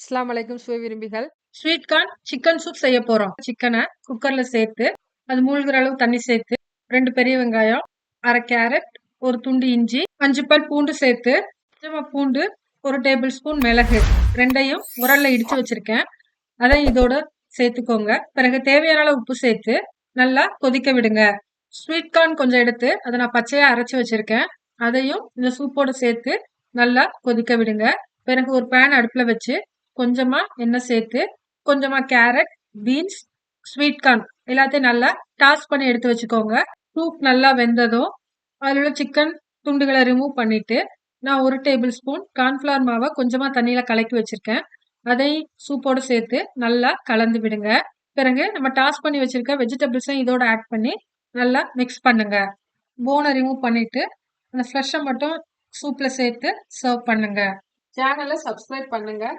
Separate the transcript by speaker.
Speaker 1: அஸ்ஸலாமு அலைக்கும் சுவை விரும்பிகள்.
Speaker 2: ஸ்வீட் கார்ன் சிக்கன் சூப் செய்ய போறோம். சிக்கனை குக்கர்ல சேர்த்து அது மூழ்கிற அளவு தண்ணி சேர்த்து 2 பெரிய வெங்காயம், 1/2 கேரட், ஒரு துண்டு இஞ்சி, 5 பல் பூண்டு சேர்த்து கொஞ்சமா பூண்டு, 1 டேபிள் ஸ்பூன் மிளகு 2யும் உரல்ல இடிச்சு வச்சிருக்கேன். அதை இதோட சேர்த்துக்கோங்க. பிறகு தேவையான அளவு உப்பு சேர்த்து நல்லா கொதிக்க விடுங்க. ஸ்வீட் கார்ன் கொஞ்சம் எடுத்து அதை நான் பச்சையா அரைச்சு வச்சிருக்கேன். அதையும் இந்த சூப்போட சேர்த்து நல்லா கொதிக்க விடுங்க. பிறகு ஒரு பேன் அடுப்புல வச்சு கொஞ்சமா எண்ணெய் சேர்த்து கொஞ்சமா கேரட், பீன்ஸ், ஸ்வீட் கார்ன் எல்லாத்தையும் நல்லா டாஸ் பண்ணி எடுத்து வச்சுக்கோங்க. சூப் நல்லா வெந்ததும் அதில் உள்ள சிக்கன் துண்டுகளை ரிமூவ் பண்ணிட்டு நான் 1 டேபிள் ஸ்பூன் கார்ன்ஃபிளவர் மாவை கொஞ்சமா தண்ணியில கலக்கி வச்சிருக்கேன். அதை சூப்போட சேர்த்து நல்லா கலந்து விடுங்க. பிறகு நம்ம டாஸ் பண்ணி வச்சிருக்க வெஜிடபிள்ஸையும் இதோட ஆட் பண்ணி நல்லா மிக்ஸ் பண்ணுங்க. போனை ரிமூவ் பண்ணிட்டு அந்த ஃப்ளஷை மட்டும் சூப்ல சேர்த்து சர்வ் பண்ணுங்க.
Speaker 1: சேனலை சப்ஸ்கிரைப் பண்ணுங்க.